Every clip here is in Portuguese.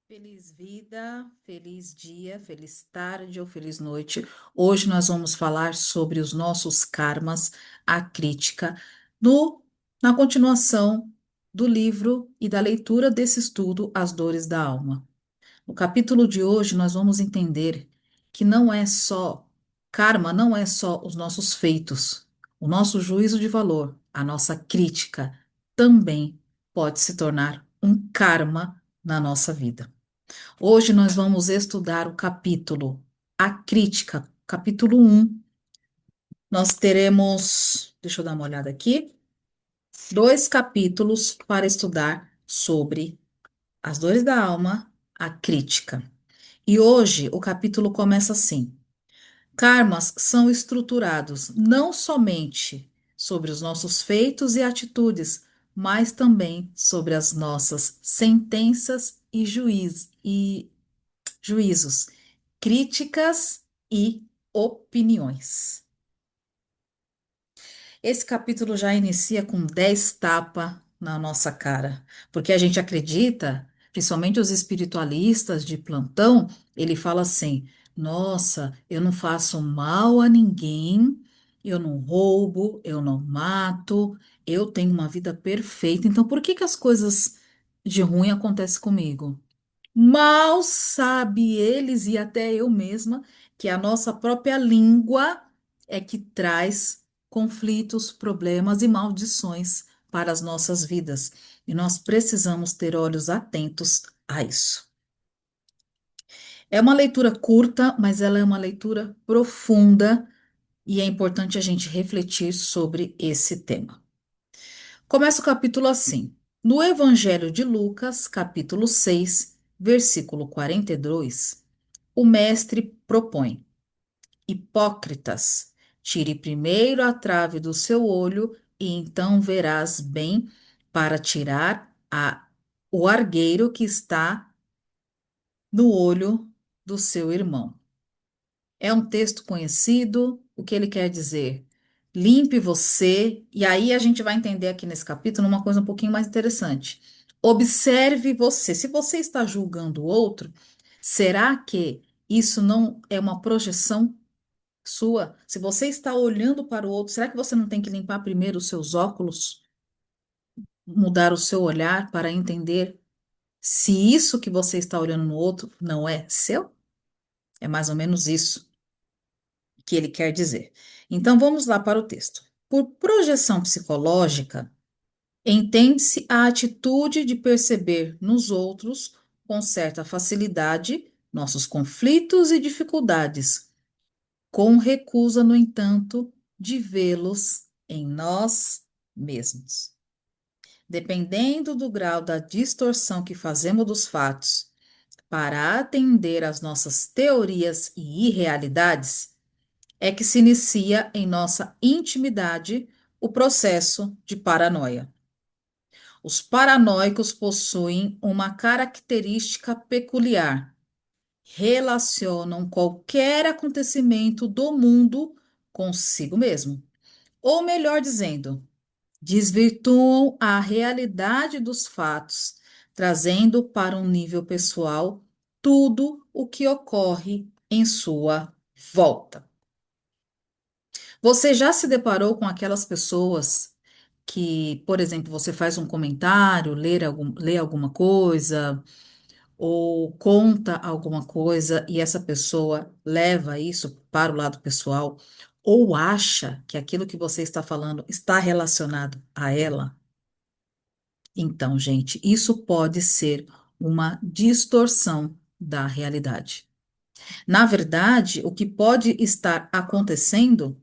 Feliz vida, feliz dia, feliz tarde ou feliz noite. Hoje nós vamos falar sobre os nossos karmas, a crítica, no, na continuação do livro e da leitura desse estudo, As Dores da Alma. No capítulo de hoje nós vamos entender que não é só karma, não é só os nossos feitos, o nosso juízo de valor, a nossa crítica também pode se tornar um karma na nossa vida. Hoje nós vamos estudar o capítulo A Crítica, capítulo um. Nós teremos, deixa eu dar uma olhada aqui, dois capítulos para estudar sobre as dores da alma, a crítica. E hoje o capítulo começa assim: karmas são estruturados não somente sobre os nossos feitos e atitudes, mas também sobre as nossas sentenças e juízos, críticas e opiniões. Esse capítulo já inicia com 10 tapas na nossa cara, porque a gente acredita, principalmente os espiritualistas de plantão, ele fala assim: nossa, eu não faço mal a ninguém, eu não roubo, eu não mato, eu tenho uma vida perfeita, então por que que as coisas de ruim acontecem comigo? Mal sabe eles e até eu mesma que a nossa própria língua é que traz conflitos, problemas e maldições para as nossas vidas. E nós precisamos ter olhos atentos a isso. É uma leitura curta, mas ela é uma leitura profunda e é importante a gente refletir sobre esse tema. Começa o capítulo assim: no Evangelho de Lucas, capítulo 6, versículo 42. O mestre propõe: Hipócritas, tire primeiro a trave do seu olho e então verás bem para tirar o argueiro que está no olho do seu irmão. É um texto conhecido. O que ele quer dizer? Limpe você, e aí a gente vai entender aqui nesse capítulo uma coisa um pouquinho mais interessante. Observe você. Se você está julgando o outro, será que isso não é uma projeção sua? Se você está olhando para o outro, será que você não tem que limpar primeiro os seus óculos, mudar o seu olhar para entender se isso que você está olhando no outro não é seu? É mais ou menos isso que ele quer dizer. Então vamos lá para o texto. Por projeção psicológica, entende-se a atitude de perceber nos outros, com certa facilidade, nossos conflitos e dificuldades, com recusa, no entanto, de vê-los em nós mesmos. Dependendo do grau da distorção que fazemos dos fatos para atender às nossas teorias e irrealidades, é que se inicia em nossa intimidade o processo de paranoia. Os paranoicos possuem uma característica peculiar: relacionam qualquer acontecimento do mundo consigo mesmo. Ou melhor dizendo, desvirtuam a realidade dos fatos, trazendo para um nível pessoal tudo o que ocorre em sua volta. Você já se deparou com aquelas pessoas que, por exemplo, você faz um comentário, lê alguma coisa, ou conta alguma coisa e essa pessoa leva isso para o lado pessoal, ou acha que aquilo que você está falando está relacionado a ela? Então, gente, isso pode ser uma distorção da realidade. Na verdade, o que pode estar acontecendo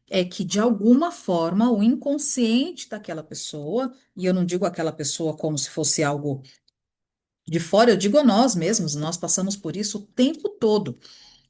é que, de alguma forma, o inconsciente daquela pessoa, e eu não digo aquela pessoa como se fosse algo de fora, eu digo a nós mesmos, nós passamos por isso o tempo todo.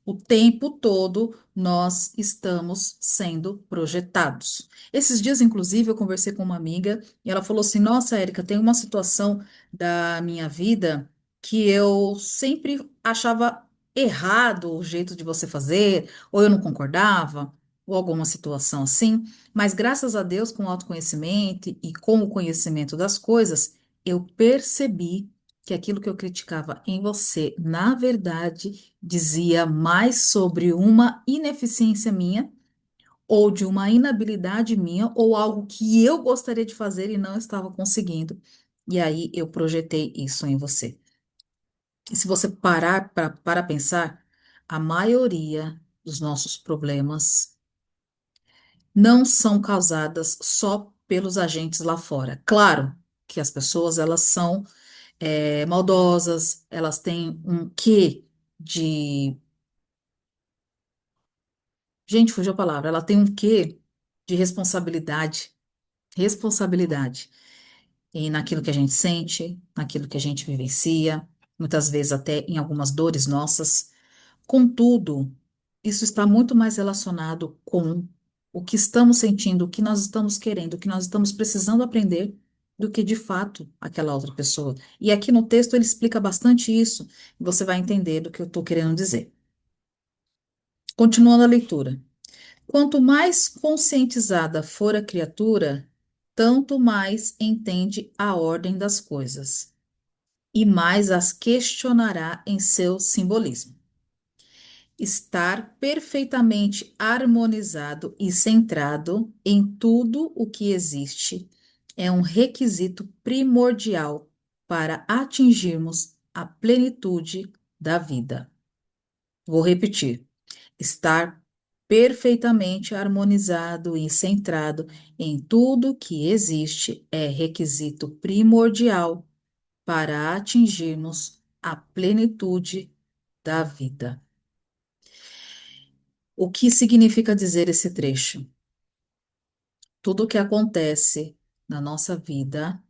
O tempo todo nós estamos sendo projetados. Esses dias, inclusive, eu conversei com uma amiga e ela falou assim: Nossa, Érica, tem uma situação da minha vida que eu sempre achava errado o jeito de você fazer, ou eu não concordava, ou alguma situação assim, mas graças a Deus, com o autoconhecimento e com o conhecimento das coisas, eu percebi que aquilo que eu criticava em você, na verdade, dizia mais sobre uma ineficiência minha, ou de uma inabilidade minha, ou algo que eu gostaria de fazer e não estava conseguindo. E aí eu projetei isso em você. E se você parar para pensar, a maioria dos nossos problemas não são causadas só pelos agentes lá fora. Claro que as pessoas elas são maldosas, elas têm um quê de. Gente, fugiu a palavra. Ela tem um quê de responsabilidade. Responsabilidade. E naquilo que a gente sente, naquilo que a gente vivencia, muitas vezes até em algumas dores nossas. Contudo, isso está muito mais relacionado com o que estamos sentindo, o que nós estamos querendo, o que nós estamos precisando aprender, do que de fato aquela outra pessoa. E aqui no texto ele explica bastante isso, e você vai entender do que eu estou querendo dizer. Continuando a leitura. Quanto mais conscientizada for a criatura, tanto mais entende a ordem das coisas e mais as questionará em seu simbolismo. Estar perfeitamente harmonizado e centrado em tudo o que existe é um requisito primordial para atingirmos a plenitude da vida. Vou repetir. Estar perfeitamente harmonizado e centrado em tudo que existe é requisito primordial para atingirmos a plenitude da vida. O que significa dizer esse trecho? Tudo o que acontece na nossa vida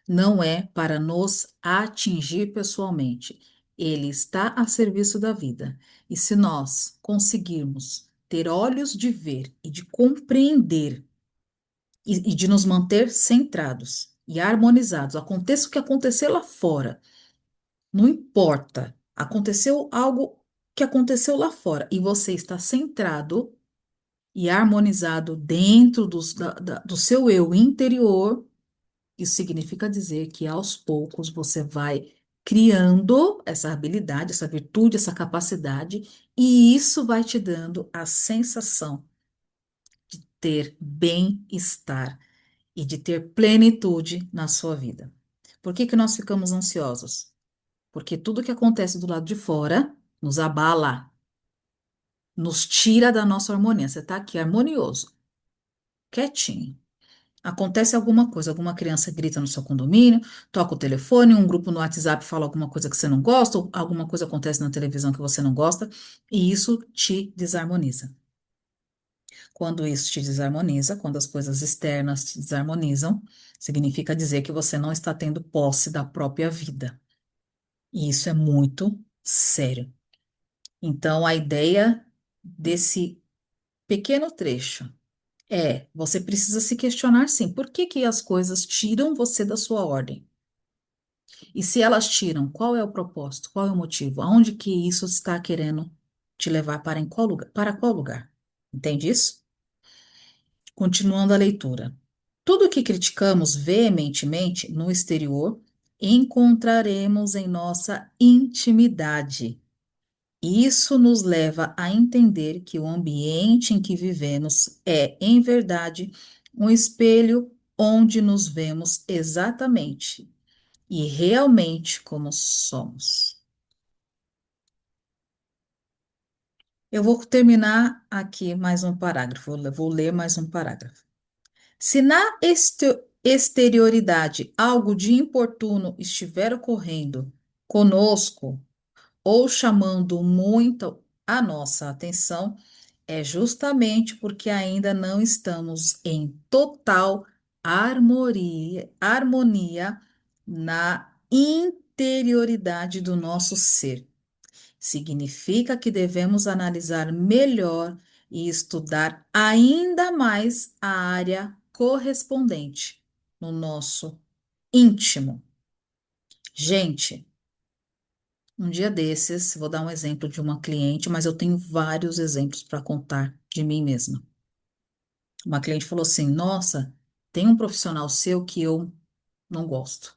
não é para nos atingir pessoalmente. Ele está a serviço da vida. E se nós conseguirmos ter olhos de ver e de compreender e de nos manter centrados e harmonizados, aconteça o que acontecer lá fora, não importa. Aconteceu algo que aconteceu lá fora e você está centrado e harmonizado dentro do seu eu interior, isso significa dizer que aos poucos você vai criando essa habilidade, essa virtude, essa capacidade, e isso vai te dando a sensação de ter bem-estar e de ter plenitude na sua vida. Por que que nós ficamos ansiosos? Porque tudo que acontece do lado de fora nos abala, nos tira da nossa harmonia. Você está aqui harmonioso, quietinho. Acontece alguma coisa, alguma criança grita no seu condomínio, toca o telefone, um grupo no WhatsApp fala alguma coisa que você não gosta, ou alguma coisa acontece na televisão que você não gosta, e isso te desarmoniza. Quando isso te desarmoniza, quando as coisas externas te desarmonizam, significa dizer que você não está tendo posse da própria vida. E isso é muito sério. Então, a ideia desse pequeno trecho você precisa se questionar, sim, por que que as coisas tiram você da sua ordem? E se elas tiram, qual é o propósito? Qual é o motivo? Aonde que isso está querendo te levar para em qual lugar? Para qual lugar? Entende isso? Continuando a leitura. Tudo que criticamos veementemente no exterior, encontraremos em nossa intimidade. Isso nos leva a entender que o ambiente em que vivemos é, em verdade, um espelho onde nos vemos exatamente e realmente como somos. Eu vou terminar aqui mais um parágrafo, vou ler mais um parágrafo. Se na exterioridade algo de importuno estiver ocorrendo conosco ou chamando muito a nossa atenção, é justamente porque ainda não estamos em total harmonia na interioridade do nosso ser. Significa que devemos analisar melhor e estudar ainda mais a área correspondente no nosso íntimo. Gente, um dia desses, vou dar um exemplo de uma cliente, mas eu tenho vários exemplos para contar de mim mesma. Uma cliente falou assim: Nossa, tem um profissional seu que eu não gosto.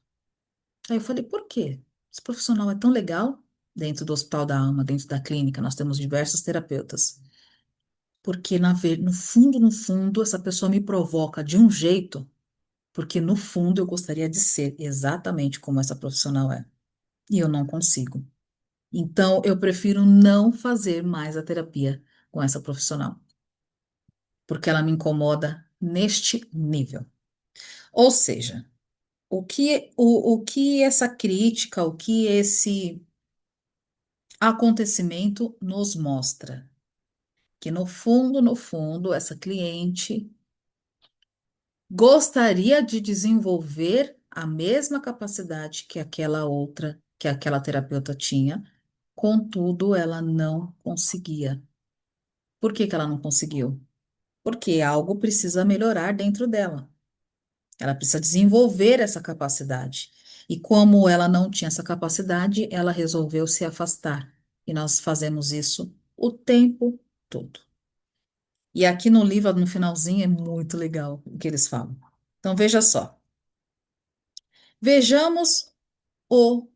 Aí eu falei, por quê? Esse profissional é tão legal dentro do Hospital da Alma, dentro da clínica, nós temos diversos terapeutas. Porque no fundo, no fundo, essa pessoa me provoca de um jeito, porque no fundo eu gostaria de ser exatamente como essa profissional é. E eu não consigo. Então, eu prefiro não fazer mais a terapia com essa profissional, porque ela me incomoda neste nível. Ou seja, o que essa crítica, o que esse acontecimento nos mostra? Que no fundo, essa cliente gostaria de desenvolver a mesma capacidade que aquela outra, que aquela terapeuta tinha, contudo, ela não conseguia. Por que que ela não conseguiu? Porque algo precisa melhorar dentro dela. Ela precisa desenvolver essa capacidade. E como ela não tinha essa capacidade, ela resolveu se afastar. E nós fazemos isso o tempo todo. E aqui no livro, no finalzinho, é muito legal o que eles falam. Então, veja só. Vejamos o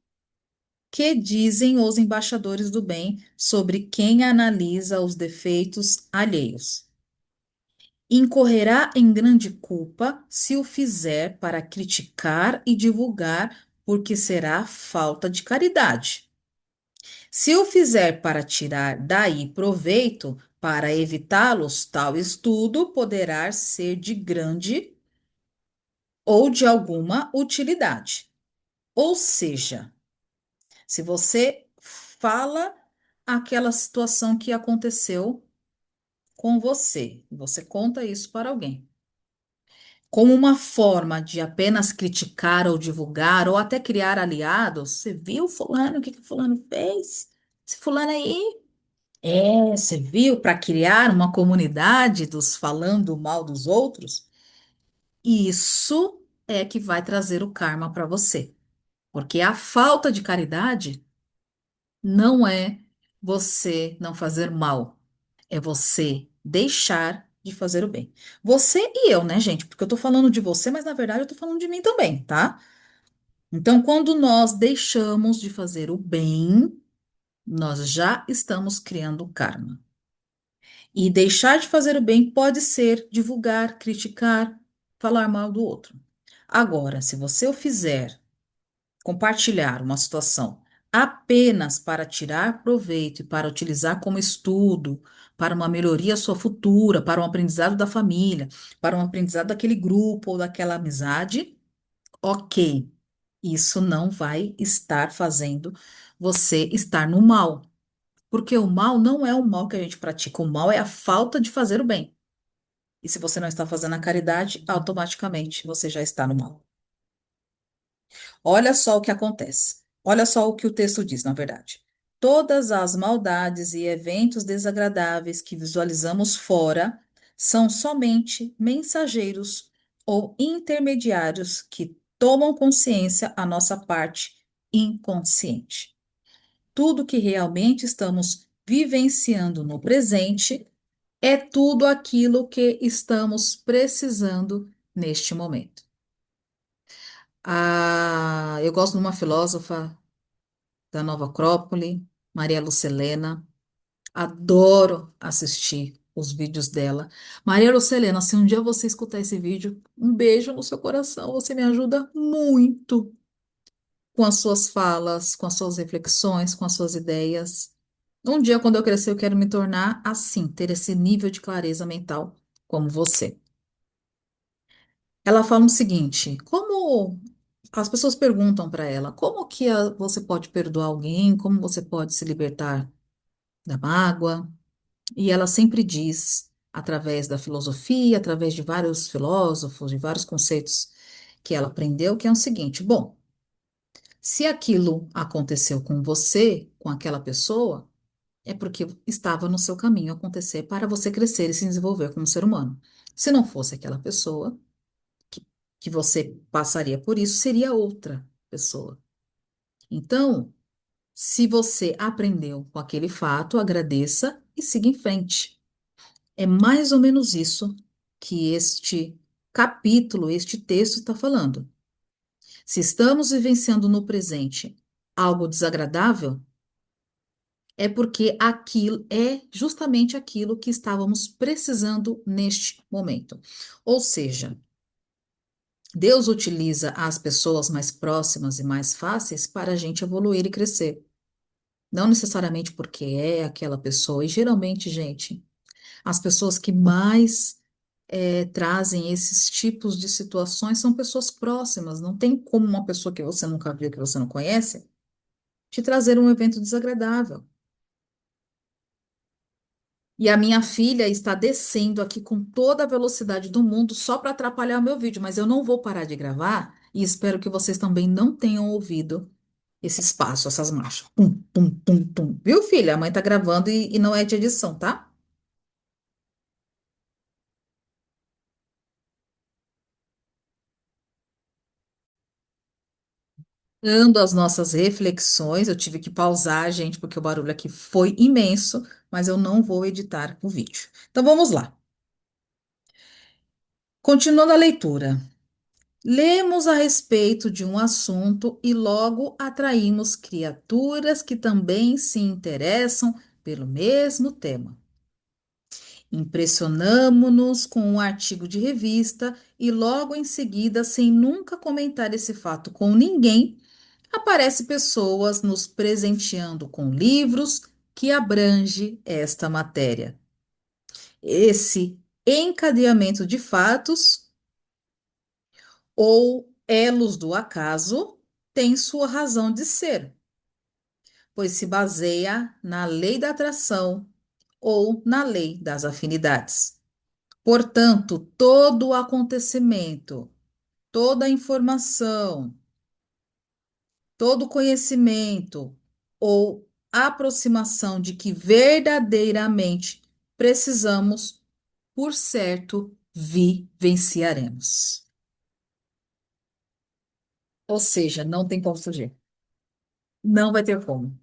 que dizem os embaixadores do bem sobre quem analisa os defeitos alheios. Incorrerá em grande culpa se o fizer para criticar e divulgar, porque será falta de caridade. Se o fizer para tirar daí proveito, para evitá-los, tal estudo poderá ser de grande ou de alguma utilidade. Ou seja, se você fala aquela situação que aconteceu com você, você conta isso para alguém, como uma forma de apenas criticar ou divulgar ou até criar aliados, você viu fulano, o que que fulano fez? Esse fulano aí, você viu para criar uma comunidade dos falando mal dos outros? Isso é que vai trazer o karma para você, porque a falta de caridade não é você não fazer mal, é você deixar de fazer o bem. Você e eu, né, gente? Porque eu tô falando de você, mas na verdade eu tô falando de mim também, tá? Então, quando nós deixamos de fazer o bem, nós já estamos criando karma. E deixar de fazer o bem pode ser divulgar, criticar, falar mal do outro. Agora, se você o fizer compartilhar uma situação apenas para tirar proveito e para utilizar como estudo, para uma melhoria sua futura, para um aprendizado da família, para um aprendizado daquele grupo ou daquela amizade, ok, isso não vai estar fazendo você estar no mal. Porque o mal não é o mal que a gente pratica, o mal é a falta de fazer o bem. E se você não está fazendo a caridade, automaticamente você já está no mal. Olha só o que acontece. Olha só o que o texto diz, na verdade. Todas as maldades e eventos desagradáveis que visualizamos fora são somente mensageiros ou intermediários que tomam consciência a nossa parte inconsciente. Tudo que realmente estamos vivenciando no presente é tudo aquilo que estamos precisando neste momento. Eu gosto de uma filósofa da Nova Acrópole, Maria Lucilena. Adoro assistir os vídeos dela. Maria Lucilena, se um dia você escutar esse vídeo, um beijo no seu coração. Você me ajuda muito com as suas falas, com as suas reflexões, com as suas ideias. Um dia, quando eu crescer, eu quero me tornar assim, ter esse nível de clareza mental como você. Ela fala o seguinte: como as pessoas perguntam para ela, como que você pode perdoar alguém? Como você pode se libertar da mágoa? E ela sempre diz, através da filosofia, através de vários filósofos, de vários conceitos que ela aprendeu, que é o seguinte: bom, se aquilo aconteceu com você, com aquela pessoa, é porque estava no seu caminho acontecer para você crescer e se desenvolver como ser humano. Se não fosse aquela pessoa que você passaria por isso, seria outra pessoa. Então, se você aprendeu com aquele fato, agradeça e siga em frente. É mais ou menos isso que este capítulo, este texto está falando. Se estamos vivenciando no presente algo desagradável, é porque aquilo é justamente aquilo que estávamos precisando neste momento. Ou seja, Deus utiliza as pessoas mais próximas e mais fáceis para a gente evoluir e crescer. Não necessariamente porque é aquela pessoa, e geralmente, gente, as pessoas que mais trazem esses tipos de situações são pessoas próximas. Não tem como uma pessoa que você nunca viu, que você não conhece, te trazer um evento desagradável. E a minha filha está descendo aqui com toda a velocidade do mundo só para atrapalhar o meu vídeo, mas eu não vou parar de gravar e espero que vocês também não tenham ouvido esse espaço, essas marchas. Tum, tum, tum, tum. Viu, filha? A mãe tá gravando e não é de edição, tá? Dando as nossas reflexões, eu tive que pausar, gente, porque o barulho aqui foi imenso, mas eu não vou editar o vídeo. Então vamos lá. Continuando a leitura. Lemos a respeito de um assunto e logo atraímos criaturas que também se interessam pelo mesmo tema. Impressionamo-nos com um artigo de revista e logo em seguida, sem nunca comentar esse fato com ninguém, aparece pessoas nos presenteando com livros que abrange esta matéria. Esse encadeamento de fatos ou elos do acaso tem sua razão de ser, pois se baseia na lei da atração ou na lei das afinidades. Portanto, todo o acontecimento, toda a informação, todo conhecimento ou aproximação de que verdadeiramente precisamos, por certo, vivenciaremos. Ou seja, não tem como fugir. Não vai ter como.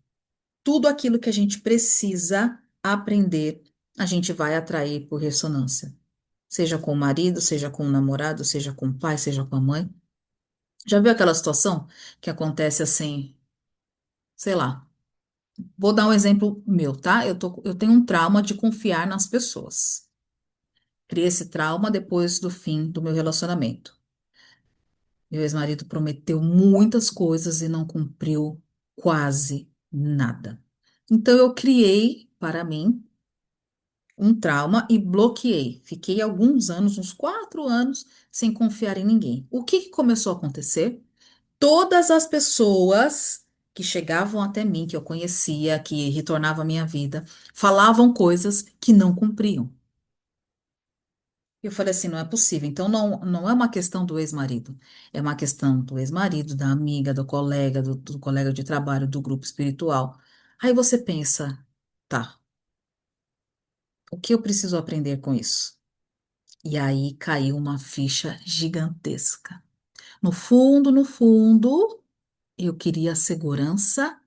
Tudo aquilo que a gente precisa aprender, a gente vai atrair por ressonância. Seja com o marido, seja com o namorado, seja com o pai, seja com a mãe. Já viu aquela situação que acontece assim, sei lá. Vou dar um exemplo meu, tá? Eu tenho um trauma de confiar nas pessoas. Criei esse trauma depois do fim do meu relacionamento. Meu ex-marido prometeu muitas coisas e não cumpriu quase nada. Então eu criei para mim um trauma e bloqueei. Fiquei alguns anos, uns 4 anos, sem confiar em ninguém. O que que começou a acontecer? Todas as pessoas que chegavam até mim, que eu conhecia, que retornavam à minha vida, falavam coisas que não cumpriam. Eu falei assim, não é possível. Então, não é uma questão do ex-marido. É uma questão do ex-marido, da amiga, do colega, do colega de trabalho, do grupo espiritual. Aí você pensa, tá, o que eu preciso aprender com isso? E aí caiu uma ficha gigantesca. No fundo, eu queria segurança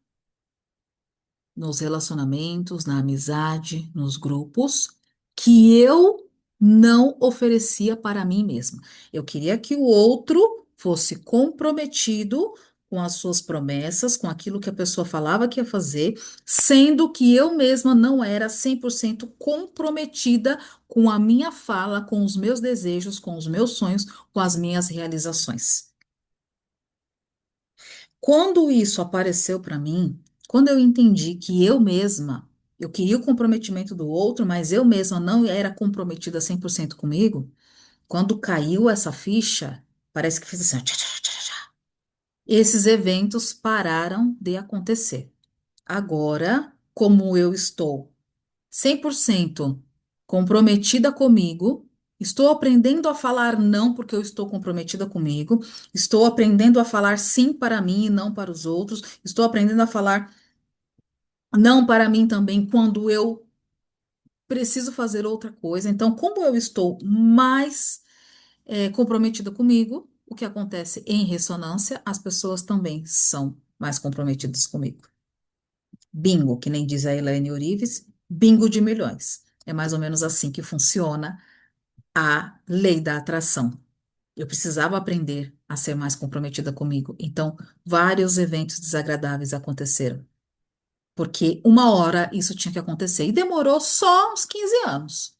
nos relacionamentos, na amizade, nos grupos, que eu não oferecia para mim mesma. Eu queria que o outro fosse comprometido com as suas promessas, com aquilo que a pessoa falava que ia fazer, sendo que eu mesma não era 100% comprometida com a minha fala, com os meus desejos, com os meus sonhos, com as minhas realizações. Quando isso apareceu para mim, quando eu entendi que eu mesma, eu queria o comprometimento do outro, mas eu mesma não era comprometida 100% comigo, quando caiu essa ficha, parece que fez assim, ó, tchá, tchá, tchá, tchá. Esses eventos pararam de acontecer. Agora, como eu estou 100% comprometida comigo. Estou aprendendo a falar não porque eu estou comprometida comigo. Estou aprendendo a falar sim para mim e não para os outros. Estou aprendendo a falar não para mim também quando eu preciso fazer outra coisa. Então, como eu estou mais comprometida comigo, o que acontece em ressonância, as pessoas também são mais comprometidas comigo. Bingo, que nem diz a Elaine Orives, bingo de milhões. É mais ou menos assim que funciona a lei da atração. Eu precisava aprender a ser mais comprometida comigo. Então, vários eventos desagradáveis aconteceram, porque uma hora isso tinha que acontecer. E demorou só uns 15 anos,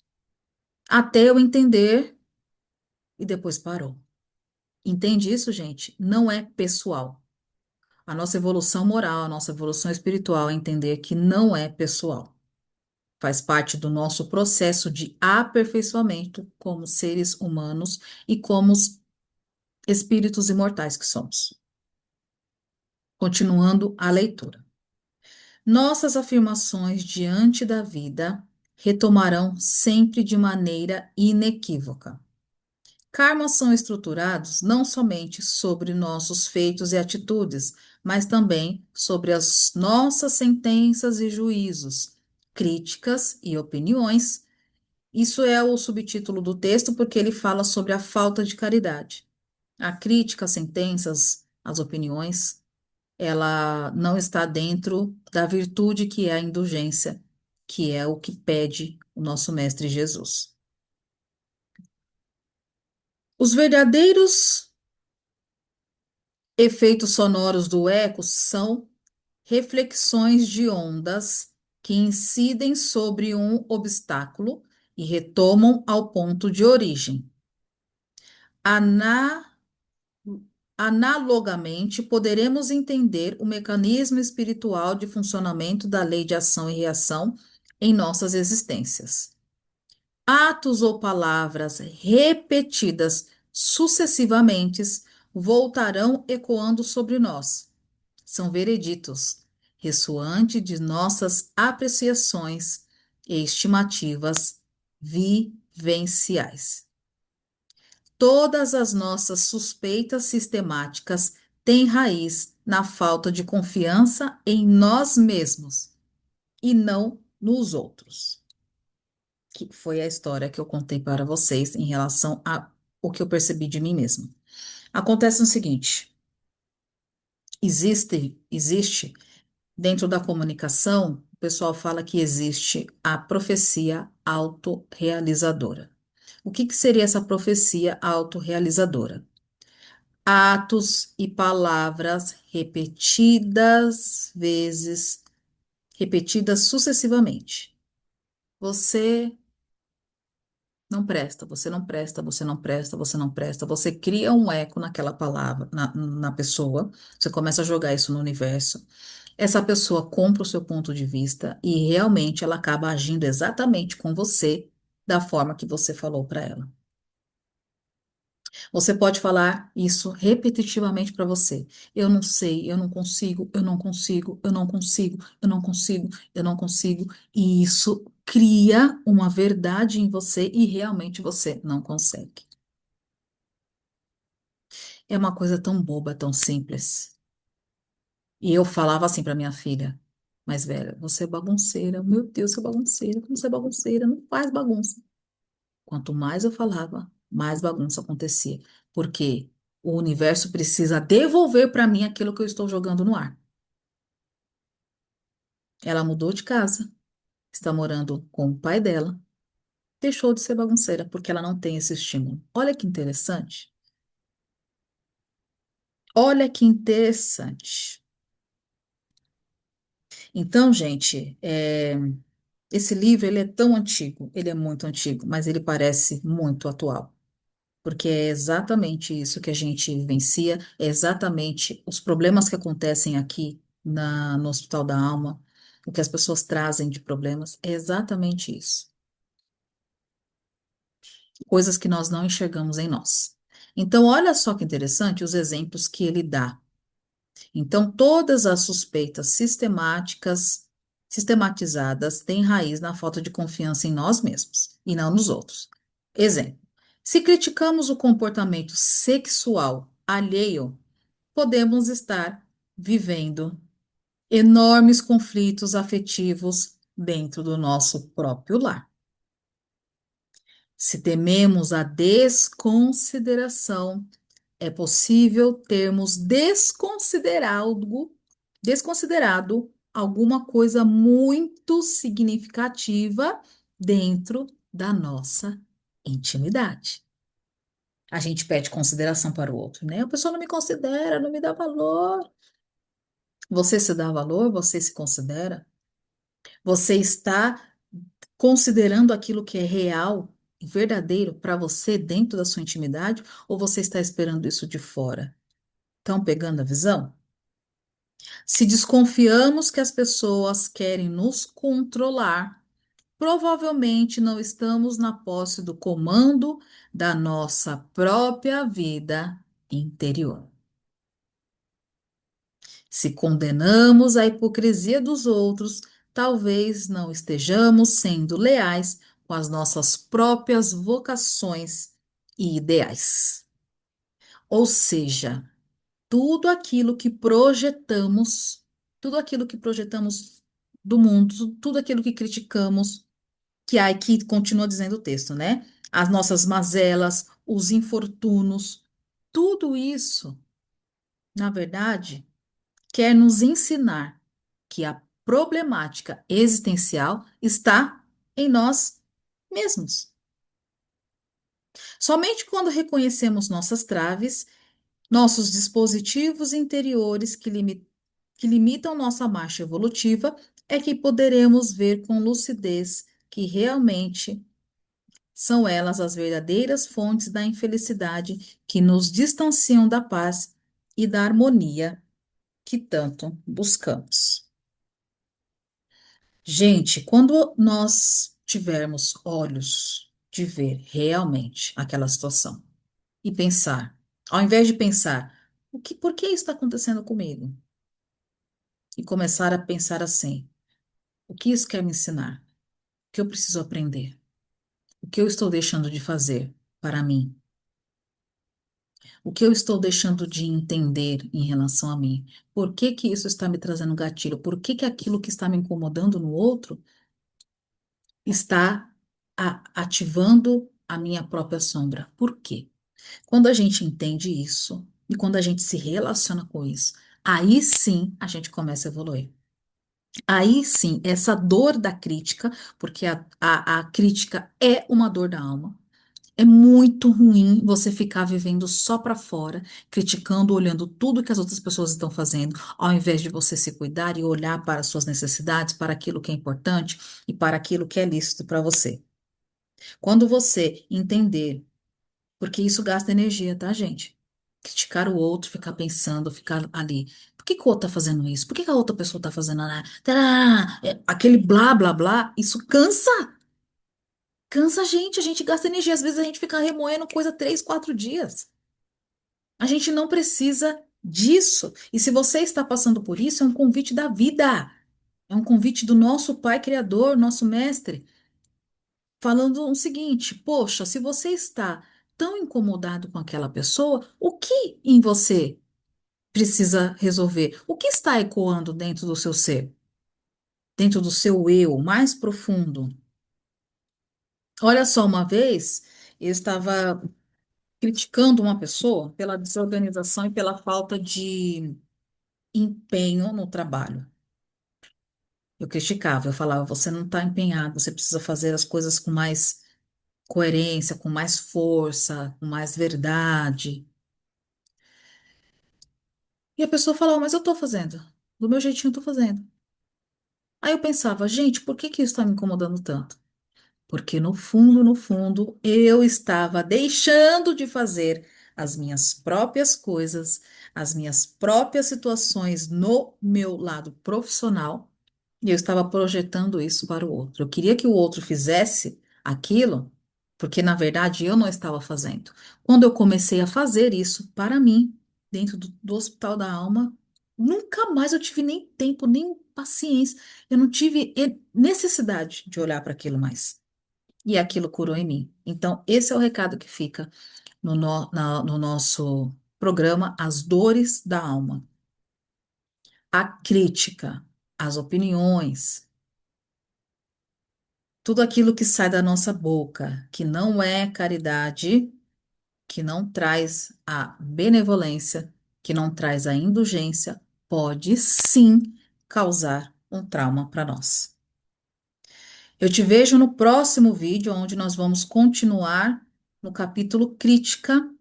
até eu entender e depois parou. Entende isso, gente? Não é pessoal. A nossa evolução moral, a nossa evolução espiritual é entender que não é pessoal. Faz parte do nosso processo de aperfeiçoamento como seres humanos e como os espíritos imortais que somos. Continuando a leitura. Nossas afirmações diante da vida retomarão sempre de maneira inequívoca. Karmas são estruturados não somente sobre nossos feitos e atitudes, mas também sobre as nossas sentenças e juízos, críticas e opiniões. Isso é o subtítulo do texto porque ele fala sobre a falta de caridade. A crítica, as sentenças, as opiniões, ela não está dentro da virtude que é a indulgência, que é o que pede o nosso Mestre Jesus. Os verdadeiros efeitos sonoros do eco são reflexões de ondas que incidem sobre um obstáculo e retomam ao ponto de origem. Ana- Analogamente, poderemos entender o mecanismo espiritual de funcionamento da lei de ação e reação em nossas existências. Atos ou palavras repetidas sucessivamente voltarão ecoando sobre nós. São vereditos, ressoante de nossas apreciações e estimativas vivenciais. Todas as nossas suspeitas sistemáticas têm raiz na falta de confiança em nós mesmos e não nos outros. Que foi a história que eu contei para vocês em relação a o que eu percebi de mim mesma. Acontece o seguinte: existe dentro da comunicação, o pessoal fala que existe a profecia autorrealizadora. O que que seria essa profecia autorrealizadora? Atos e palavras repetidas sucessivamente. Você não presta, você não presta, você não presta, você não presta. Você cria um eco naquela palavra, na pessoa, você começa a jogar isso no universo. Essa pessoa compra o seu ponto de vista e realmente ela acaba agindo exatamente com você da forma que você falou para ela. Você pode falar isso repetitivamente para você. Eu não sei, eu não consigo, eu não consigo, eu não consigo, eu não consigo, eu não consigo. E isso cria uma verdade em você e realmente você não consegue. É uma coisa tão boba, tão simples. E eu falava assim para minha filha mais velha: você é bagunceira, meu Deus, você é bagunceira, como você é bagunceira, não faz bagunça. Quanto mais eu falava, mais bagunça acontecia, porque o universo precisa devolver para mim aquilo que eu estou jogando no ar. Ela mudou de casa, está morando com o pai dela, deixou de ser bagunceira porque ela não tem esse estímulo. Olha que interessante. Olha que interessante. Então, gente, esse livro ele é tão antigo, ele é muito antigo, mas ele parece muito atual. Porque é exatamente isso que a gente vivencia, é exatamente os problemas que acontecem aqui no Hospital da Alma, o que as pessoas trazem de problemas, é exatamente isso. Coisas que nós não enxergamos em nós. Então, olha só que interessante os exemplos que ele dá. Então, todas as suspeitas sistematizadas têm raiz na falta de confiança em nós mesmos e não nos outros. Exemplo: se criticamos o comportamento sexual alheio, podemos estar vivendo enormes conflitos afetivos dentro do nosso próprio lar. Se tememos a desconsideração, é possível termos desconsiderado alguma coisa muito significativa dentro da nossa intimidade. A gente pede consideração para o outro, né? A pessoa não me considera, não me dá valor. Você se dá valor? Você se considera? Você está considerando aquilo que é real e verdadeiro para você dentro da sua intimidade? Ou você está esperando isso de fora? Estão pegando a visão? Se desconfiamos que as pessoas querem nos controlar, provavelmente não estamos na posse do comando da nossa própria vida interior. Se condenamos a hipocrisia dos outros, talvez não estejamos sendo leais com as nossas próprias vocações e ideais. Ou seja, tudo aquilo que projetamos, tudo aquilo que projetamos do mundo, tudo aquilo que criticamos, que aí que continua dizendo o texto, né? As nossas mazelas, os infortúnios, tudo isso, na verdade, quer nos ensinar que a problemática existencial está em nós mesmos. Somente quando reconhecemos nossas traves, nossos dispositivos interiores que limitam nossa marcha evolutiva, é que poderemos ver com lucidez que realmente são elas as verdadeiras fontes da infelicidade que nos distanciam da paz e da harmonia que tanto buscamos. Gente, quando nós tivermos olhos de ver realmente aquela situação e pensar, ao invés de pensar, por que isso está acontecendo comigo? E começar a pensar assim, o que isso quer me ensinar? O que eu preciso aprender? O que eu estou deixando de fazer para mim? O que eu estou deixando de entender em relação a mim? Por que que isso está me trazendo gatilho? Por que que aquilo que está me incomodando no outro está ativando a minha própria sombra? Por quê? Quando a gente entende isso e quando a gente se relaciona com isso, aí sim a gente começa a evoluir. Aí sim, essa dor da crítica, porque a crítica é uma dor da alma. É muito ruim você ficar vivendo só para fora, criticando, olhando tudo que as outras pessoas estão fazendo, ao invés de você se cuidar e olhar para as suas necessidades, para aquilo que é importante e para aquilo que é lícito para você. Quando você entender, porque isso gasta energia, tá, gente? Criticar o outro, ficar pensando, ficar ali. Por que que o outro tá fazendo isso? Por que que a outra pessoa tá fazendo aquele blá, blá, blá? Isso cansa. Cansa a gente gasta energia. Às vezes a gente fica remoendo coisa 3, 4 dias. A gente não precisa disso. E se você está passando por isso, é um convite da vida. É um convite do nosso Pai Criador, nosso Mestre, falando o seguinte: poxa, se você está tão incomodado com aquela pessoa, o que em você precisa resolver? O que está ecoando dentro do seu ser, dentro do seu eu mais profundo? Olha só, uma vez eu estava criticando uma pessoa pela desorganização e pela falta de empenho no trabalho. Eu criticava, eu falava, você não está empenhado, você precisa fazer as coisas com mais coerência, com mais força, com mais verdade. E a pessoa falava, mas eu estou fazendo, do meu jeitinho eu estou fazendo. Aí eu pensava, gente, por que que isso está me incomodando tanto? Porque no fundo, no fundo, eu estava deixando de fazer as minhas próprias coisas, as minhas próprias situações no meu lado profissional, e eu estava projetando isso para o outro. Eu queria que o outro fizesse aquilo, porque na verdade eu não estava fazendo. Quando eu comecei a fazer isso para mim, dentro do Hospital da Alma, nunca mais eu tive nem tempo, nem paciência. Eu não tive necessidade de olhar para aquilo mais. E aquilo curou em mim. Então, esse é o recado que fica no nosso programa As Dores da Alma. A crítica, as opiniões, tudo aquilo que sai da nossa boca, que não é caridade, que não traz a benevolência, que não traz a indulgência, pode sim causar um trauma para nós. Eu te vejo no próximo vídeo, onde nós vamos continuar no capítulo Crítica.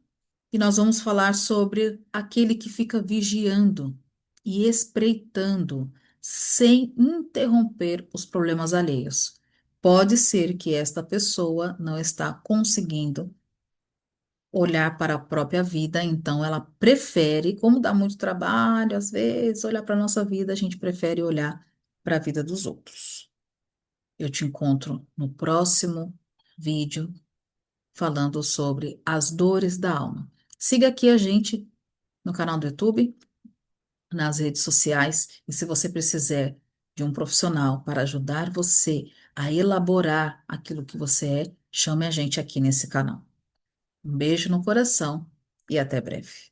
E nós vamos falar sobre aquele que fica vigiando e espreitando sem interromper os problemas alheios. Pode ser que esta pessoa não está conseguindo olhar para a própria vida, então ela prefere, como dá muito trabalho, às vezes, olhar para a nossa vida, a gente prefere olhar para a vida dos outros. Eu te encontro no próximo vídeo falando sobre as dores da alma. Siga aqui a gente no canal do YouTube, nas redes sociais, e se você precisar de um profissional para ajudar você a elaborar aquilo que você é, chame a gente aqui nesse canal. Um beijo no coração e até breve.